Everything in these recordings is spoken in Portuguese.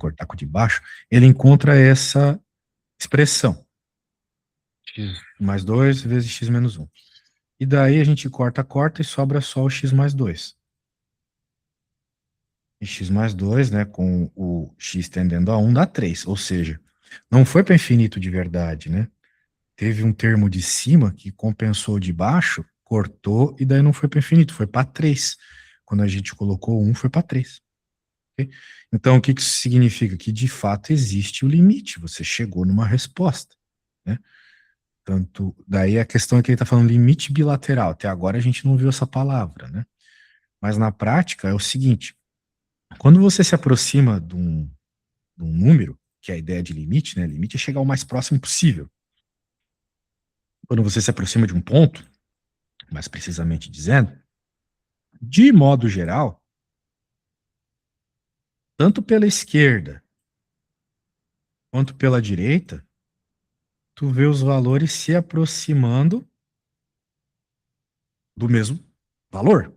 cortar com o de baixo, ele encontra essa expressão. X mais 2 vezes x menos 1. E daí a gente corta e sobra só o x mais 2. E x mais 2, né, com o x tendendo a 1, dá 3. Ou seja, não foi para infinito de verdade, né? Teve um termo de cima que compensou de baixo, cortou, e daí não foi para infinito, foi para 3. Quando a gente colocou 1, foi para 3. Okay? Então, o que isso significa? Que, de fato, existe o limite. Você chegou numa resposta, né? Tanto, daí a questão é que ele está falando limite bilateral. Até agora a gente não viu essa palavra, né? Mas na prática é o seguinte: quando você se aproxima de um número, que é a ideia de limite, né? Limite é chegar o mais próximo possível. Quando você se aproxima de um ponto, mais precisamente dizendo, de modo geral, tanto pela esquerda quanto pela direita, tu vê os valores se aproximando do mesmo valor,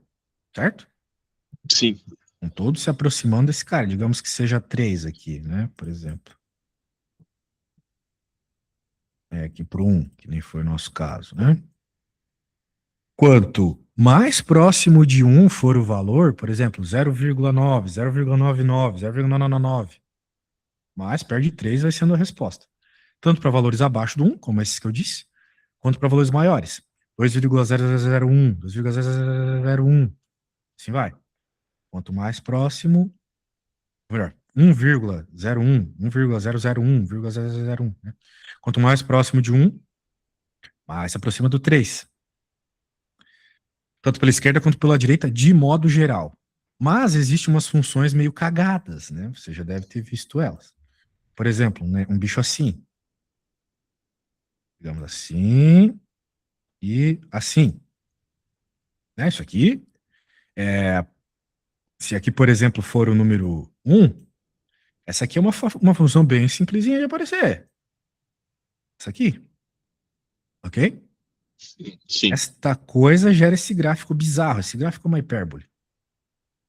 certo? Sim. Com todos se aproximando desse cara. Digamos que seja 3 aqui, né? Por exemplo. Aqui para 1, que nem foi o nosso caso, né? Quanto mais próximo de 1 for o valor, por exemplo, 0,9, 0,99, 0,999, mais perto de 3 vai sendo a resposta. Tanto para valores abaixo do 1, como esses que eu disse, quanto para valores maiores. 2,0001, 2,001, assim vai. Quanto mais próximo, melhor, 1,01, 1,001, 1,001, né? Quanto mais próximo de 1, mais se aproxima do 3. Tanto pela esquerda quanto pela direita, de modo geral. Mas existem umas funções meio cagadas, né? Você já deve ter visto elas. Por exemplo, né, um bicho assim. Digamos assim e assim. Né? Isso aqui, se aqui, por exemplo, for o número 1, essa aqui é uma função bem simplesinha de aparecer. Essa aqui. Ok? Sim. Esta coisa gera esse gráfico bizarro. Esse gráfico é uma hipérbole.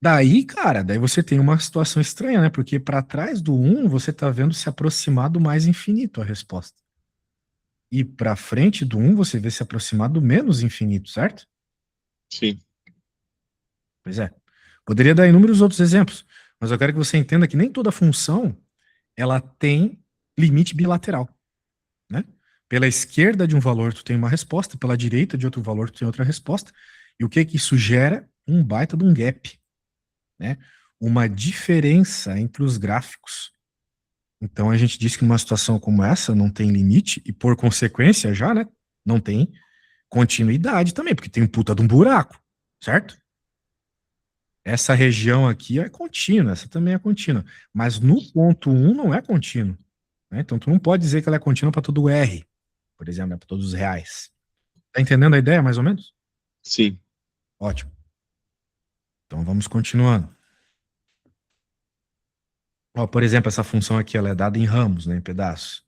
Daí, cara, daí você tem uma situação estranha, né? Porque para trás do 1, você tá vendo se aproximar do mais infinito a resposta. E para frente do 1, você vê se aproximar do menos infinito, certo? Sim. Pois é. Poderia dar inúmeros outros exemplos, mas eu quero que você entenda que nem toda função ela tem limite bilateral, né? Pela esquerda de um valor tu tem uma resposta, pela direita de outro valor tu tem outra resposta. E o que que isso gera? Um baita de um gap, né? Uma diferença entre os gráficos. Então a gente diz que numa situação como essa não tem limite e por consequência já, né, não tem continuidade também, porque tem um puta de um buraco, certo? Essa região aqui é contínua, essa também é contínua, mas no ponto 1 não é contínuo, né? Então tu não pode dizer que ela é contínua para todo R, por exemplo, né, para todos os reais. Tá entendendo a ideia mais ou menos? Sim. Ótimo. Então vamos continuando. Ó, por exemplo, essa função aqui ela é dada em ramos, né, em pedaços.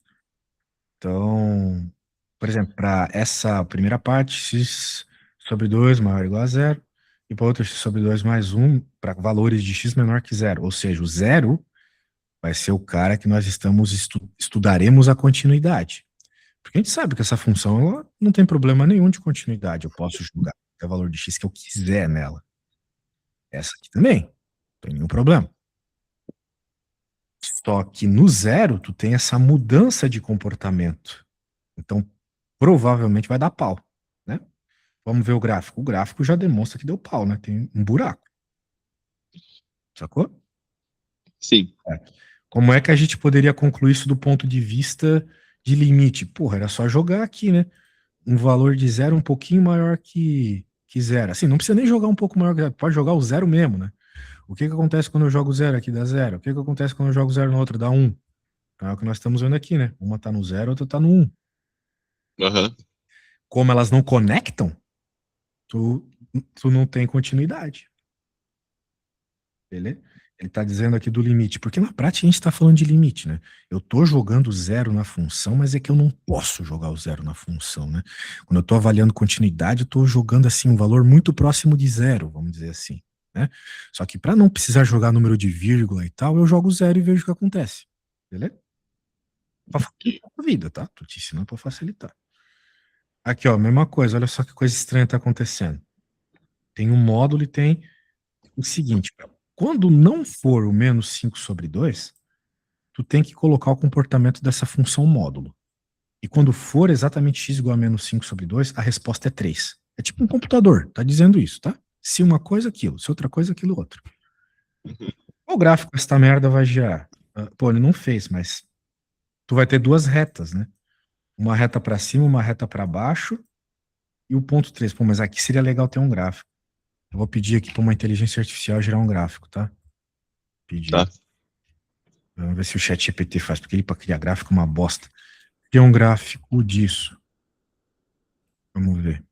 Então, por exemplo, para essa primeira parte, x sobre 2 maior ou igual a zero, e para outra, x sobre 2 mais 1, para valores de x menor que zero. Ou seja, o zero vai ser o cara que nós estudaremos a continuidade. Porque a gente sabe que essa função ela não tem problema nenhum de continuidade. Eu posso jogar o valor de x que eu quiser nela. Essa aqui também, não tem nenhum problema. Só que no zero, tu tem essa mudança de comportamento. Então, provavelmente vai dar pau, né? Vamos ver o gráfico. O gráfico já demonstra que deu pau, né? Tem um buraco. Sacou? Sim. Como é que a gente poderia concluir isso do ponto de vista de limite? Porra, era só jogar aqui, né? Um valor de zero um pouquinho maior que zero. Assim, não precisa nem jogar um pouco maior que zero. Pode jogar o zero mesmo, né? O que que acontece quando eu jogo zero aqui? Dá zero. O que que acontece quando eu jogo zero no outro? Dá um. É o que nós estamos vendo aqui, né? Uma tá no zero, outra tá no um. Aham. Como elas não conectam, tu não tem continuidade. Beleza? Ele está dizendo aqui do limite, porque na prática a gente está falando de limite, né? Eu estou jogando zero na função, mas é que eu não posso jogar o zero na função, né? Quando eu estou avaliando continuidade, eu estou jogando assim um valor muito próximo de zero, vamos dizer assim. né? Só que para não precisar jogar número de vírgula e tal, eu jogo zero e vejo o que acontece. Beleza? Pra facilitar a vida, tá? Tô te ensinando pra facilitar. Aqui, ó, mesma coisa. Olha só que coisa estranha tá acontecendo. Tem um módulo e tem o seguinte, cara. Quando não for o menos 5 sobre 2, tu tem que colocar o comportamento dessa função módulo. E quando for exatamente x igual a menos 5 sobre 2, a resposta é 3. É tipo um computador, tá dizendo isso, tá? Se uma coisa, aquilo. Se outra coisa, aquilo outro. Qual gráfico essa merda vai girar? Pô, ele não fez, mas tu vai ter duas retas, né? Uma reta para cima, uma reta para baixo e o ponto 3. Pô, mas aqui seria legal ter um gráfico. Eu vou pedir aqui para uma inteligência artificial gerar um gráfico, tá? Pedir. Tá. Vamos ver se o chat GPT faz, porque ele para criar gráfico é uma bosta. Tem um gráfico disso. Vamos ver.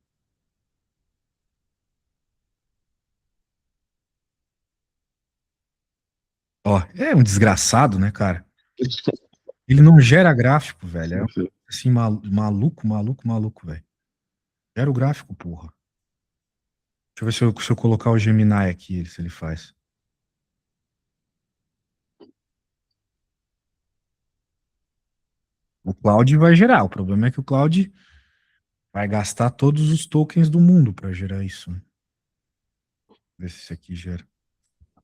Ó, é um desgraçado, né, cara? Ele não gera gráfico, velho. É assim, maluco, maluco, maluco, velho. Gera o gráfico, porra. Deixa eu ver se eu colocar o Gemini aqui, se ele faz. O Cloud vai gerar. O problema é que o Cloud vai gastar todos os tokens do mundo para gerar isso. Ver se isso aqui gera.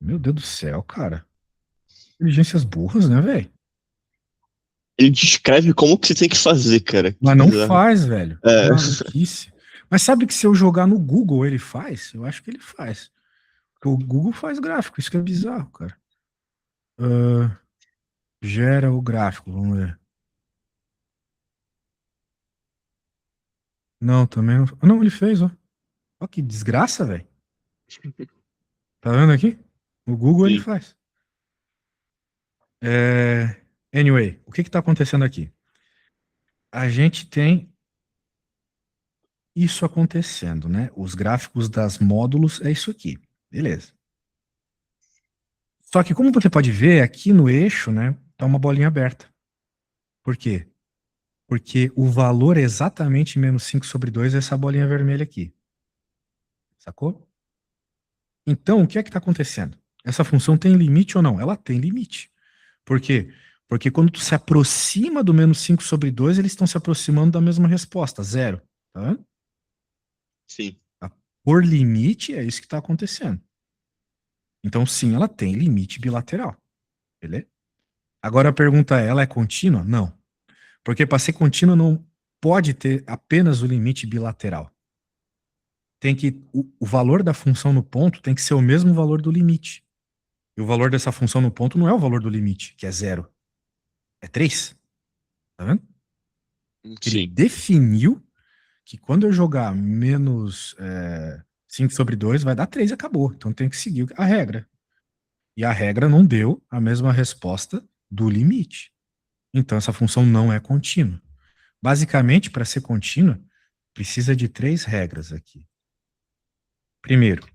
Meu Deus do céu, cara. Inteligências burras, né, velho? Ele descreve como que você tem que fazer, cara. Mas Que não bizarro. faz, velho. É. Maluquice. Mas sabe que se eu jogar no Google ele faz? Eu acho que ele faz. Porque o Google faz gráfico, isso que é bizarro, cara. Gera o gráfico, vamos ver. Não, também não. Não, ele fez, ó. Ó, que desgraça, velho. Tá vendo aqui? O Google ele Sim. faz. Anyway, o que tá acontecendo aqui? A gente tem isso acontecendo, né? Os gráficos das módulos é isso aqui. Beleza. Só que como você pode ver, aqui no eixo, né, tá uma bolinha aberta. Por quê? Porque o valor é exatamente menos 5 sobre 2 é essa bolinha vermelha aqui. Sacou? Então, o que é que está acontecendo? Essa função tem limite ou não? Ela tem limite. Por quê? Porque quando tu se aproxima do menos 5 sobre 2, eles estão se aproximando da mesma resposta, zero. Tá vendo? Sim. Por limite, é isso que está acontecendo. Então, sim, ela tem limite bilateral. Beleza? Agora a pergunta é, ela é contínua? Não. Porque para ser contínua não pode ter apenas o limite bilateral. Tem que o valor da função no ponto tem que ser o mesmo valor do limite. E o valor dessa função no ponto não é o valor do limite, que é zero. É 3. Tá vendo? Ele Sim. definiu que quando eu jogar menos 5 sobre 2 vai dar 3 e acabou. Então tem que seguir a regra. E a regra não deu a mesma resposta do limite. Então essa função não é contínua. Basicamente, para ser contínua, precisa de 3 regras aqui. Primeiro,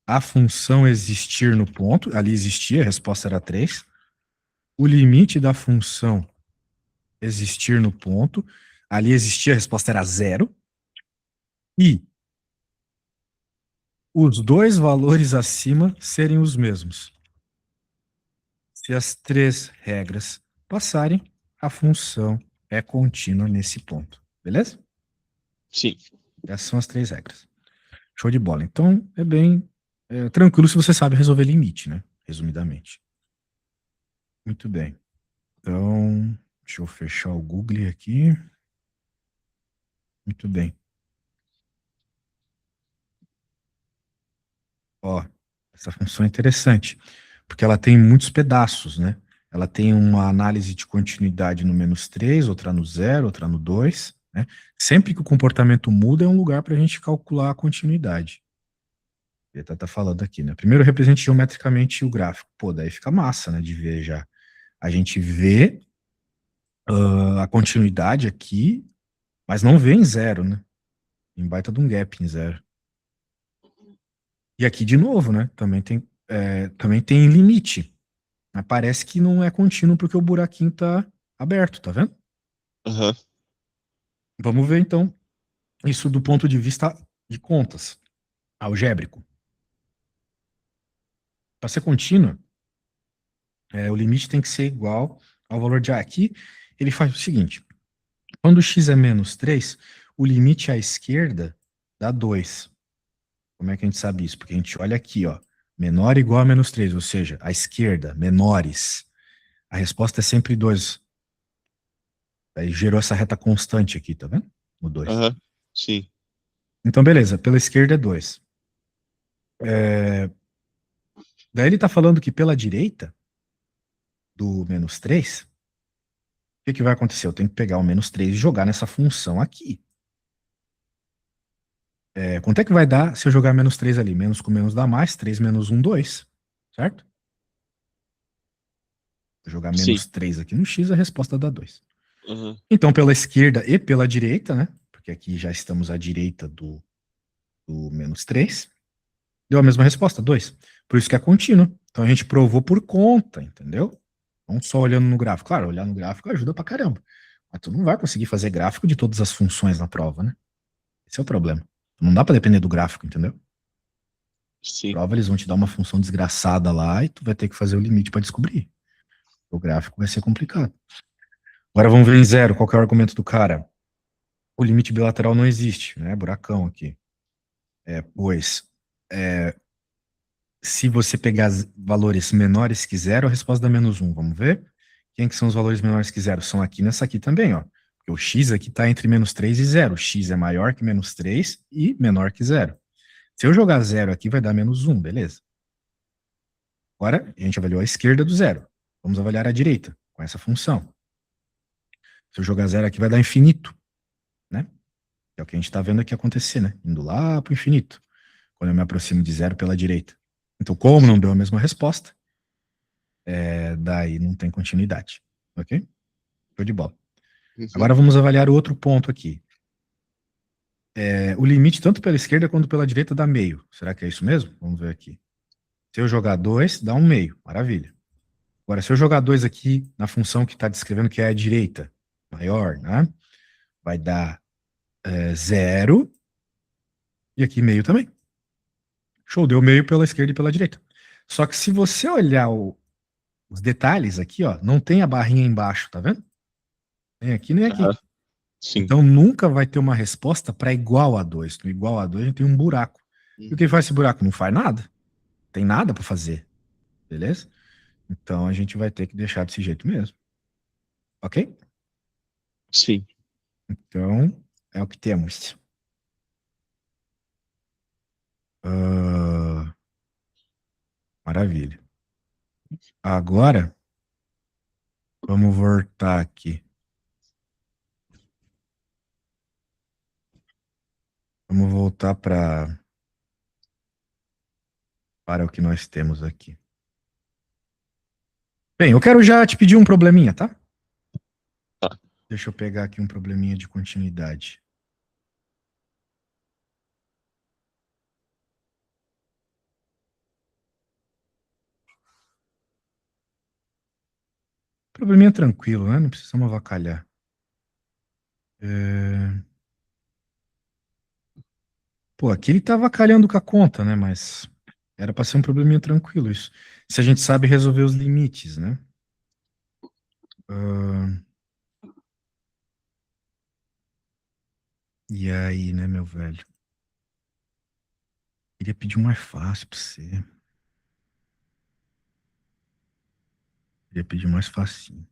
a função existir no ponto, ali existia, a resposta era 3. O limite da função existir no ponto, ali existia, a resposta era 0. E os dois valores acima serem os mesmos. Se as 3 regras passarem, a função é contínua nesse ponto. Beleza? Sim. Essas são as 3 regras. Show de bola. Então, é bem tranquilo se você sabe resolver limite, né? Resumidamente. Muito bem. Então, deixa eu fechar o Google aqui. Muito bem. Ó, essa função é interessante, porque ela tem muitos pedaços, né? Ela tem uma análise de continuidade no -3, outra no 0, outra no 2, né? Sempre que o comportamento muda, é um lugar para a gente calcular a continuidade. Ele tá falando aqui, né? Primeiro represente geometricamente o gráfico. Pô, daí fica massa, né? De ver já. A gente vê a continuidade aqui, mas não vê em 0, né? Em baita de um gap em 0. E aqui de novo, né? Também tem limite. Mas parece que não é contínuo porque o buraquinho tá aberto, tá vendo? Aham. Vamos ver então isso do ponto de vista de contas, algébrico. Para ser contínua, o limite tem que ser igual ao valor de A. Aqui, ele faz o seguinte: quando x é menos 3, o limite à esquerda dá 2. Como é que a gente sabe isso? Porque a gente olha aqui, ó, menor ou igual a menos 3, ou seja, à esquerda, menores. A resposta é sempre 2. Aí gerou essa reta constante aqui, tá vendo? No 2. Aham. Sim. Então, beleza, pela esquerda é 2. Daí ele está falando que pela direita, do menos 3, o que vai acontecer? Eu tenho que pegar o menos 3 e jogar nessa função aqui. Quanto é que vai dar se eu jogar menos 3 ali? Menos com menos dá mais, 3 menos 1, 2. Certo? Vou jogar Sim. menos 3 aqui no x, a resposta dá 2. Aham. Então, pela esquerda e pela direita, né? Porque aqui já estamos à direita do menos 3, deu a mesma resposta, 2. Por isso que é contínuo. Então a gente provou por conta, entendeu? Não só olhando no gráfico. Claro, olhar no gráfico ajuda pra caramba. Mas tu não vai conseguir fazer gráfico de todas as funções na prova, né? Esse é o problema. Não dá pra depender do gráfico, entendeu? Na Sim. prova eles vão te dar uma função desgraçada lá e tu vai ter que fazer o limite pra descobrir. O gráfico vai ser complicado. Agora vamos ver em zero. Qual que é o argumento do cara? O limite bilateral não existe, né? Buracão aqui. Pois, se você pegar valores menores que zero, a resposta dá menos 1. Vamos ver? Quem que são os valores menores que zero? São aqui nessa aqui também, ó. Porque o x aqui está entre menos 3 e zero. X é maior que menos 3 e menor que zero. Se eu jogar zero aqui, vai dar menos 1, beleza? Agora, a gente avaliou a esquerda do zero. Vamos avaliar a direita, com essa função. Se eu jogar zero aqui, vai dar infinito, né? É o que a gente está vendo aqui acontecer, né? Indo lá para o infinito, quando eu me aproximo de zero pela direita. Então, como não deu a mesma resposta, daí não tem continuidade. Ok? Show de bola. Uhum. Agora vamos avaliar o outro ponto aqui. O limite, tanto pela esquerda quanto pela direita, dá meio. Será que é isso mesmo? Vamos ver aqui. Se eu jogar 2, dá um meio. Maravilha. Agora, se eu jogar 2 aqui na função que está descrevendo que é a direita, maior, né? Vai dar 0. E aqui meio também. Show, deu meio pela esquerda e pela direita. Só que se você olhar os detalhes aqui, ó, não tem a barrinha embaixo, tá vendo? Nem aqui, nem aqui. Aham. Sim. Então nunca vai ter uma resposta para igual a 2. No igual a 2 a gente tem um buraco. E o que faz esse buraco? Não faz nada. Tem nada para fazer. Beleza? Então a gente vai ter que deixar desse jeito mesmo. Ok? Sim. Então é o que temos. Maravilha. Agora vamos voltar aqui. Vamos voltar para o que nós temos aqui. Bem, eu quero já te pedir um probleminha, tá? Tá. Deixa eu pegar aqui um probleminha de continuidade. Probleminha tranquilo, né? Não precisamos avacalhar. Pô, aqui ele tá avacalhando com a conta, né? Mas era para ser um probleminha tranquilo isso. Se a gente sabe resolver os limites, né? E aí, né, meu velho? Queria pedir um mais fácil pra você. Queria pedir um mais facinho.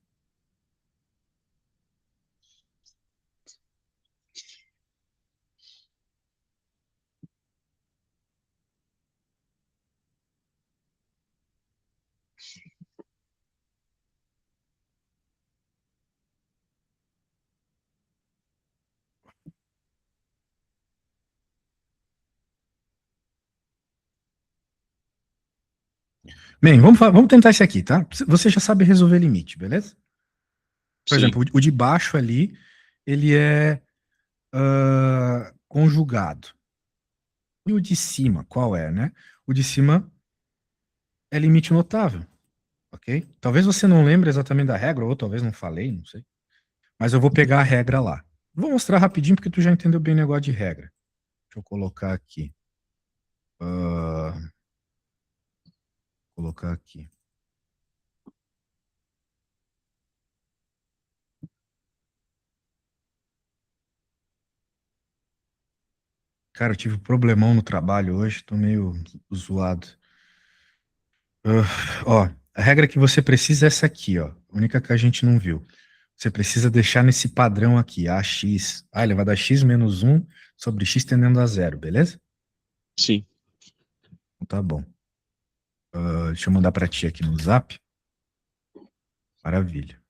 Bem, vamos tentar esse aqui, tá? Você já sabe resolver limite, beleza? Por Sim. exemplo, o de baixo ali, ele é conjugado. E o de cima, qual é, né? O de cima é limite notável, ok? Talvez você não lembre exatamente da regra, ou talvez não falei, não sei. Mas eu vou pegar a regra lá. Vou mostrar rapidinho, porque tu já entendeu bem o negócio de regra. Deixa eu colocar aqui. colocar aqui. Cara, eu tive um problemão no trabalho hoje, tô meio zoado. Ó, a regra que você precisa é essa aqui, ó. A única que a gente não viu. Você precisa deixar nesse padrão aqui, AX. Ah, ele vai dar x menos 1 sobre x tendendo a zero, beleza? Sim. Então tá bom. Deixa eu mandar pra ti aqui no Zap. Maravilha.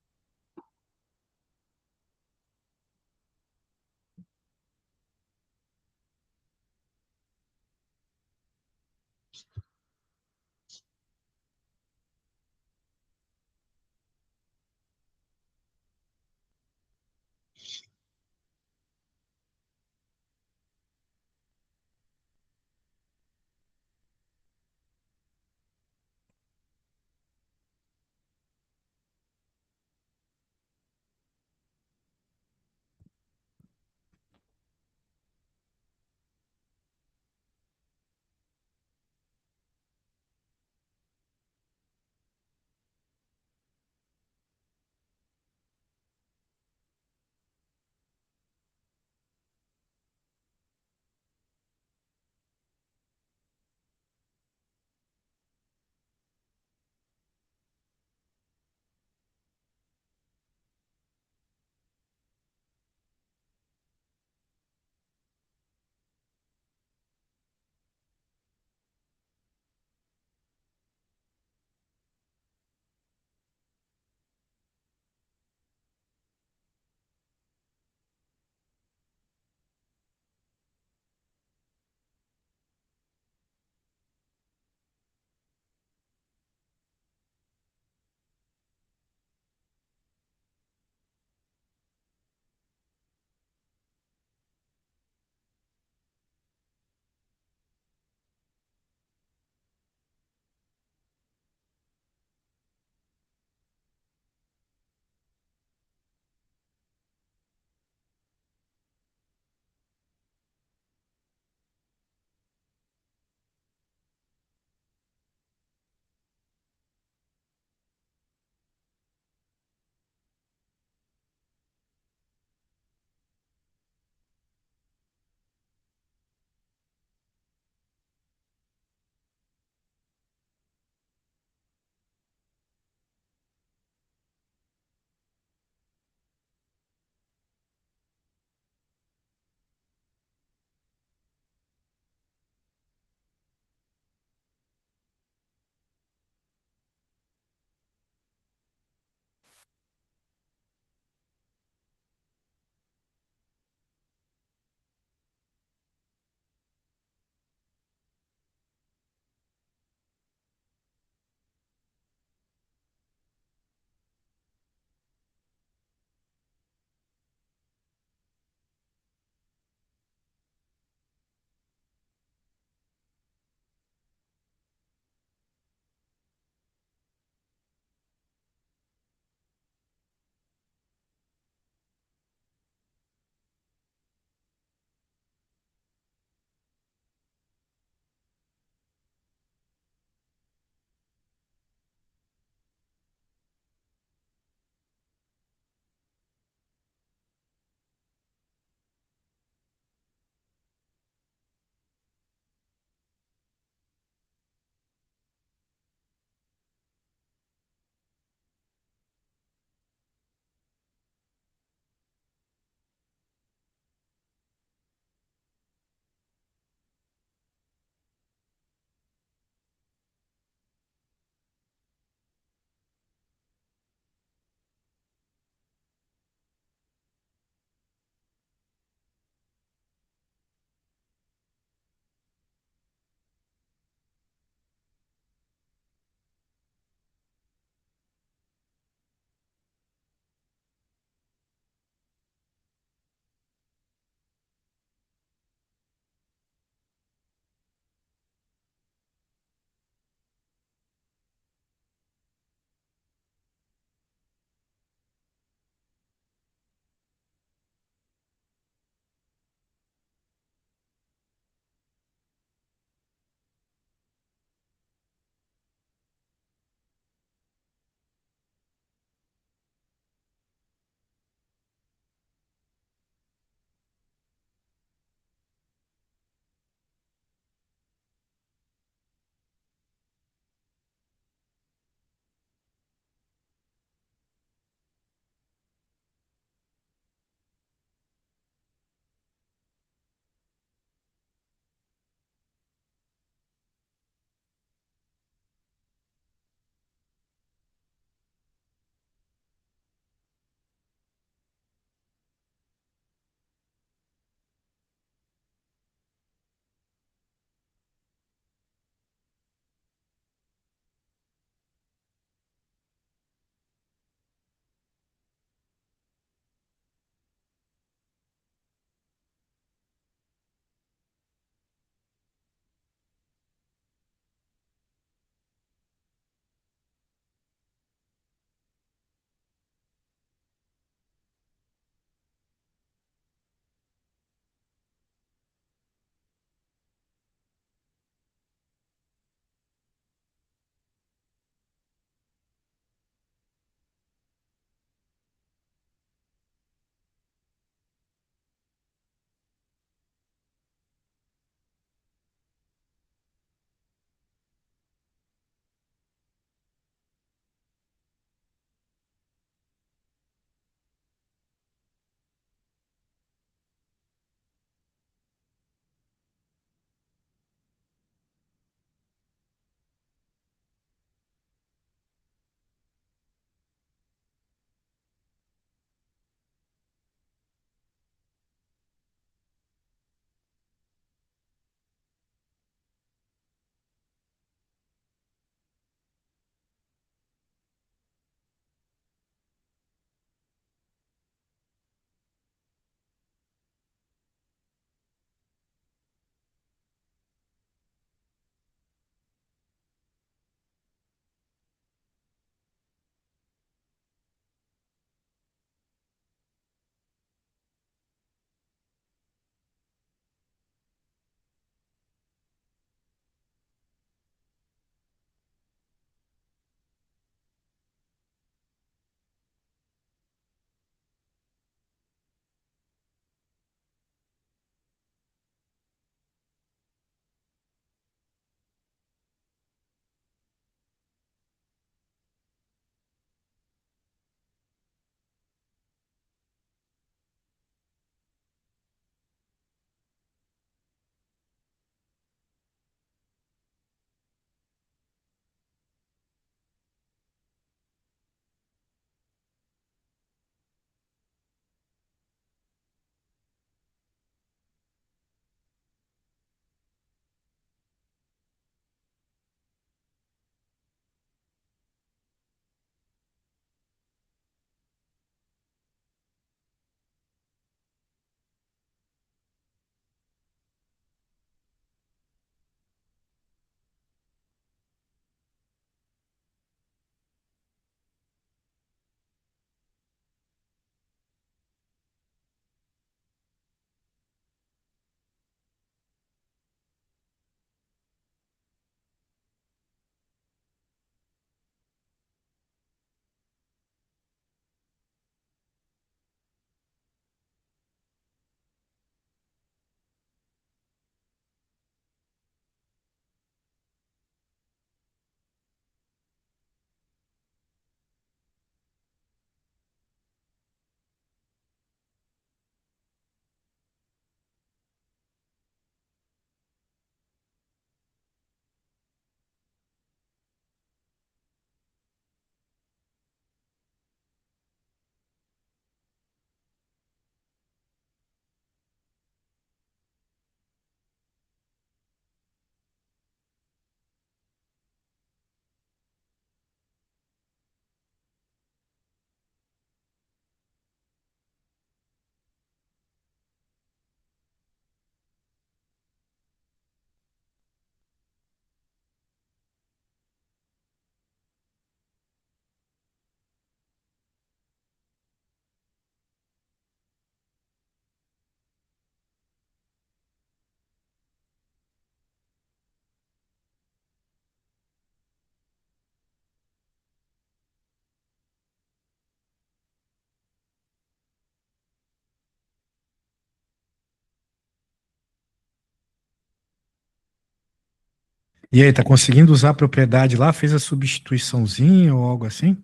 E aí, tá conseguindo usar a propriedade lá? Fez a substituiçãozinha ou algo assim?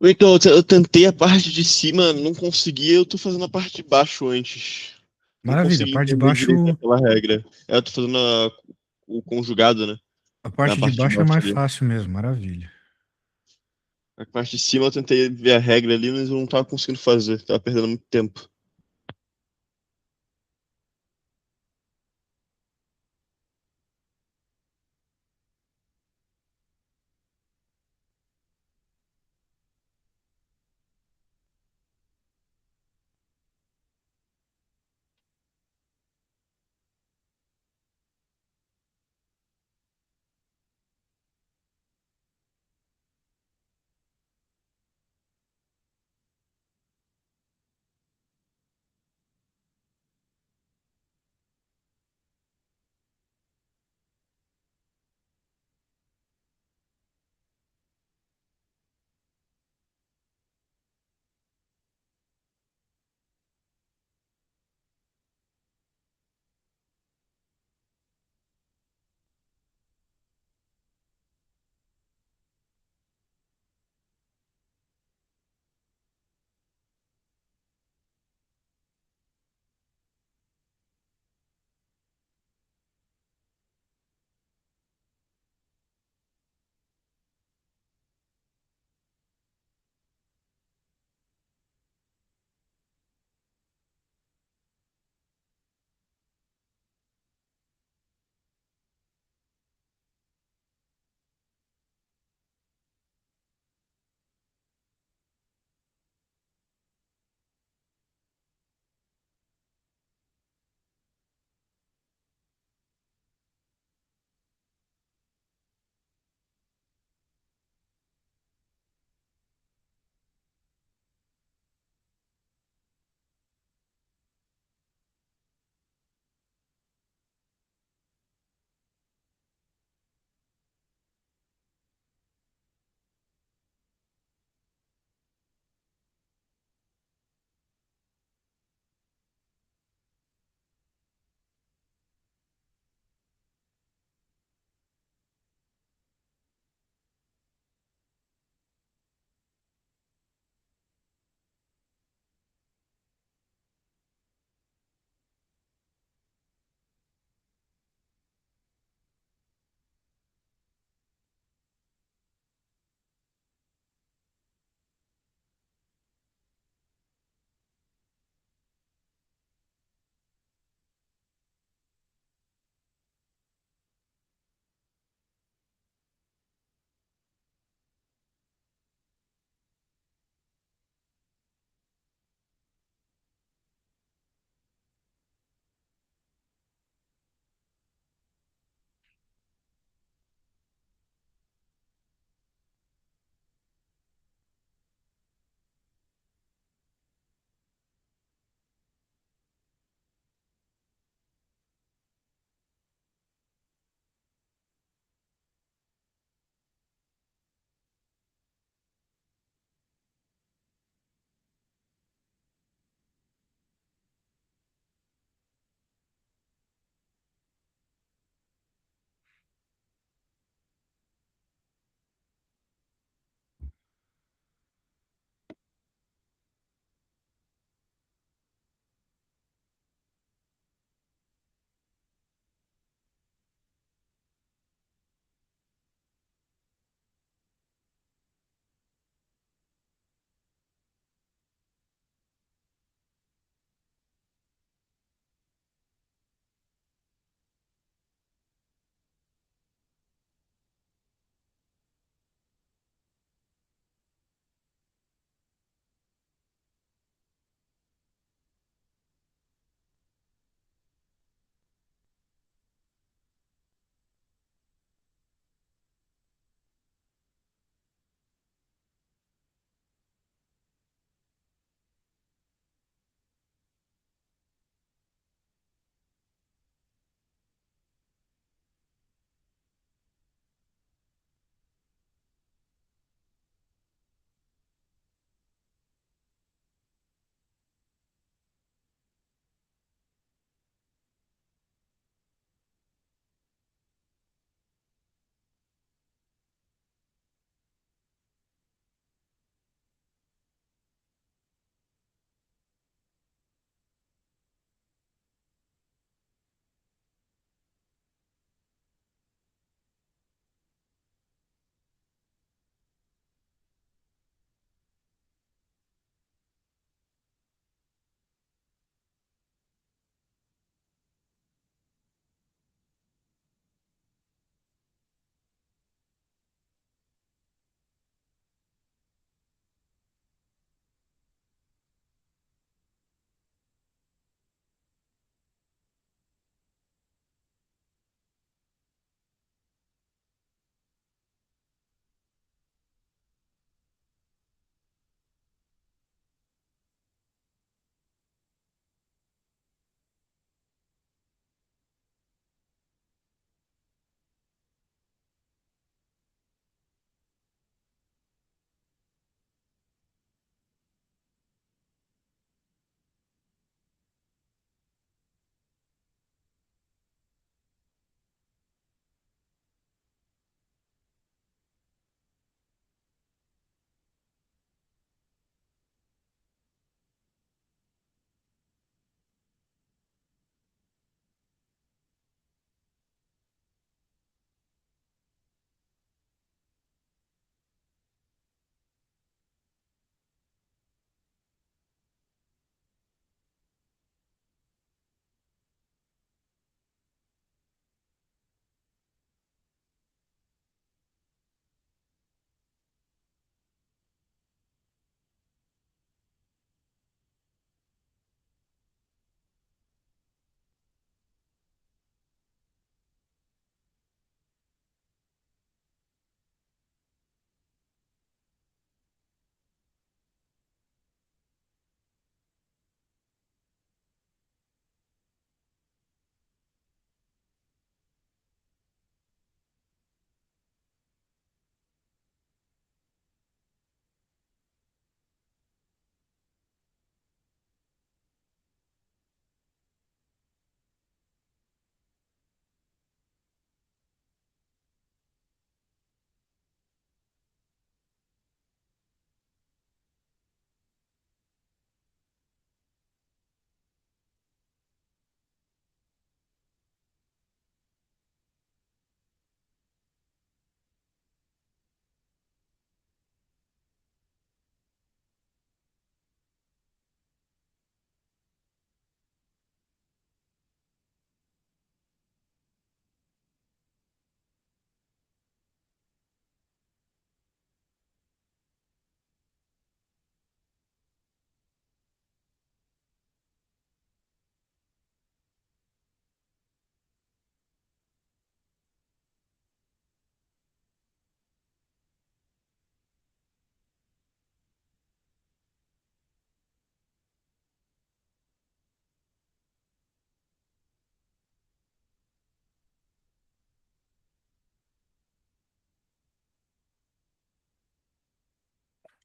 Então, eu tentei a parte de cima, não consegui, eu tô fazendo a parte de baixo antes. Não Maravilha. A consegui parte de entender direito baixo, aquela regra. Eu tô fazendo o conjugado, né? a Na parte de parte de baixo é baixo mais ali. fácil mesmo. Maravilha. A parte de cima eu tentei ver a regra ali, mas eu não tava conseguindo fazer. Tava perdendo muito tempo.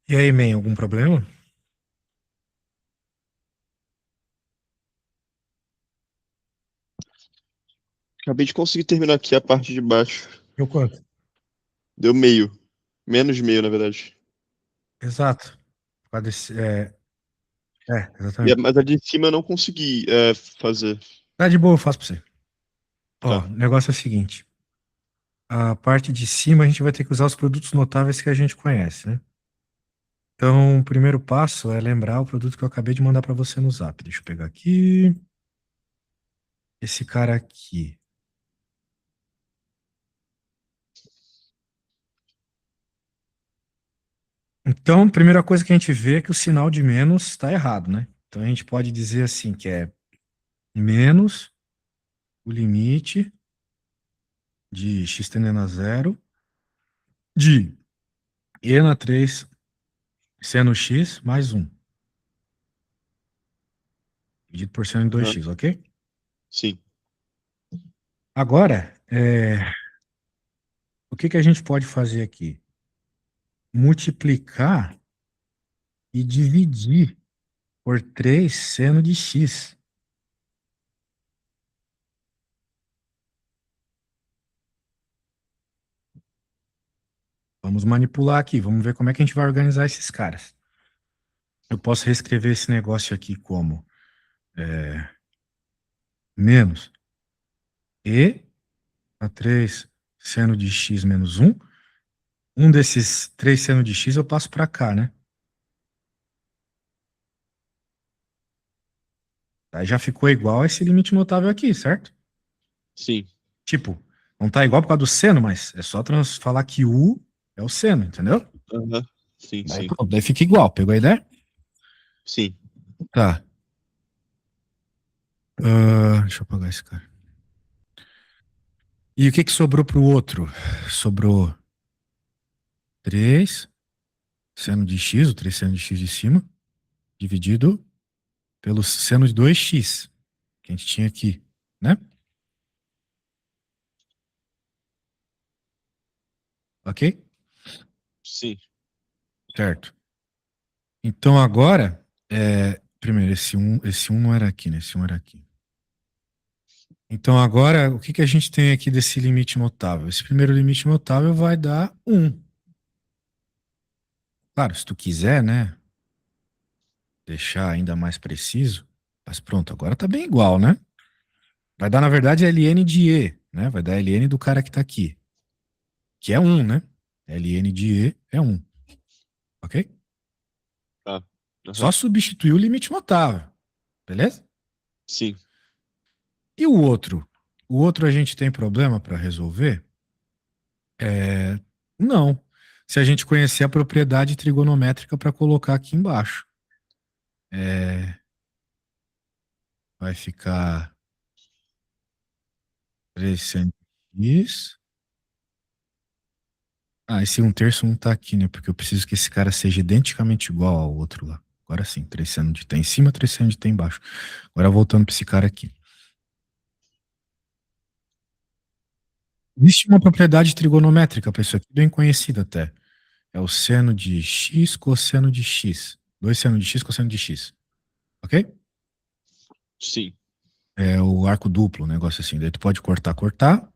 E aí, man, algum problema? Acabei de conseguir terminar aqui a parte de baixo. Deu quanto? Deu meio. Menos de meio, na verdade. Exato. Por causa exatamente. Mas a de cima eu não consegui fazer. Tá de boa, eu faço pra você. Ó, Tá. o negócio é o seguinte. A parte de cima a gente vai ter que usar os produtos notáveis que a gente conhece, né? Então, o primeiro passo é lembrar o produto que eu acabei de mandar para você no Zap. Deixa eu pegar aqui. Esse cara aqui. Então, a primeira coisa que a gente vê é que o sinal de menos está errado, né? Então, a gente pode dizer assim que é menos o limite de x tendendo a zero de e na 3 seno x mais um dividido por seno de dois Aham. x, ok? Sim. Agora, o que que a gente pode fazer aqui? Multiplicar e dividir por 3 seno de x. Vamos manipular aqui, vamos ver como é que a gente vai organizar esses caras. Eu posso reescrever esse negócio aqui como menos e a 3 seno de x menos um. Um desses 3 seno de x eu passo para cá, né? Aí já ficou igual a esse limite notável aqui, certo? Sim. Tipo, não tá igual por causa do seno, mas é só falar que u é o seno, entendeu? Aham. Sim, Daí sim. pronto, daí fica igual, pegou a ideia? Sim. Tá. Deixa eu apagar esse cara. E o que que sobrou pro outro? Sobrou 3 seno de x, o 3 seno de x de cima, dividido pelo seno de 2x, que a gente tinha aqui, né? Ok? Sim. Certo. Então agora, primeiro, esse um não era aqui, né? Esse um era aqui. Então agora, o que que a gente tem aqui desse limite notável? Esse primeiro limite notável vai dar 1. Claro, se tu quiser, né, deixar ainda mais preciso, mas pronto, agora tá bem igual, né? Vai dar, na verdade, ln de e, né? Vai dar ln do cara que tá aqui, que é 1, né? ln de e é 1, ok? Tá. Só Aham. substituir o limite notável, beleza? Sim. E o outro? O outro a gente tem problema para resolver? Não. Se a gente conhecer a propriedade trigonométrica para colocar aqui embaixo. Vai ficar 3 cm. Ah, esse um terço não tá aqui, né? Porque eu preciso que esse cara seja identicamente igual ao outro lá. Agora sim, 3 seno de t em cima, 3 seno de t embaixo. Agora voltando para esse cara aqui. Existe uma propriedade trigonométrica para isso aqui, bem conhecida até. É o seno de x cosseno de x. 2 seno de x cosseno de x. Ok? Sim. É o arco duplo, um negócio assim. Daí tu pode cortar, cortar.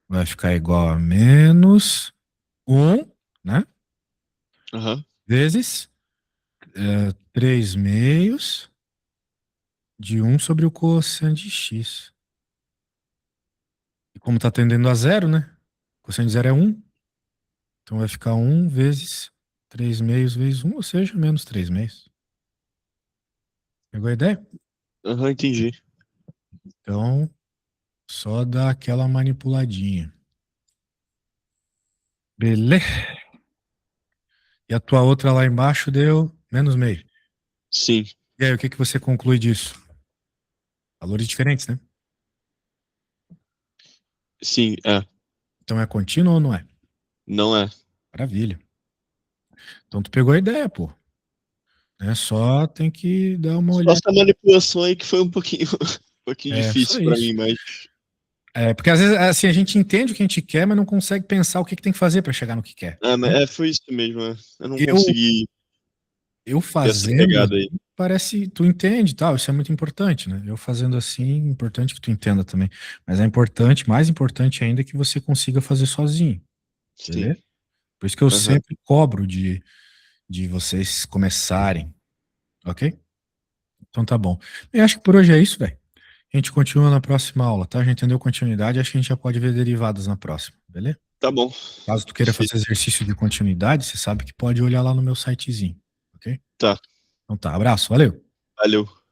Vai ficar igual a menos um, né? Aham. Vezes 3 meios de um sobre o cosseno de x. E como tá tendendo a zero, né? O cosseno de zero é um. Então vai ficar um vezes 3 meios vezes um, ou seja, menos 3 meios. Pegou a ideia? Aham, entendi. Então, só dá aquela manipuladinha. Beleza? E a tua outra lá embaixo deu menos meio. Sim. E aí, o que que você conclui disso? Valores diferentes, né? Sim, é. Então é contínuo ou não é? Não é. Maravilha. Então tu pegou a ideia, pô. É só tem que dar uma Só olhada. essa manipulação aí que foi um pouquinho, um pouquinho É, só difícil pra isso. mim, mas. Porque às vezes assim, a gente entende o que a gente quer, mas não consegue pensar o que tem que fazer para chegar no que quer. Mas Né? foi isso mesmo, né? Eu não Eu, consegui eu ter essa fazendo, pegada aí. parece, tu entende e tal, isso é muito importante, né? Eu fazendo assim, importante que tu entenda também. Mas é importante, mais importante ainda, que você consiga fazer sozinho, Sim. beleza? Por isso que eu Aham. sempre cobro de vocês começarem, ok? Então tá bom. Eu acho que por hoje é isso, velho. A gente continua na próxima aula, tá? Já entendeu continuidade, acho que a gente já pode ver derivadas na próxima, beleza? Tá bom. Caso tu queira Perfeito. fazer exercício de continuidade, você sabe que pode olhar lá no meu sitezinho, ok? Tá. Então tá, abraço, valeu! Valeu.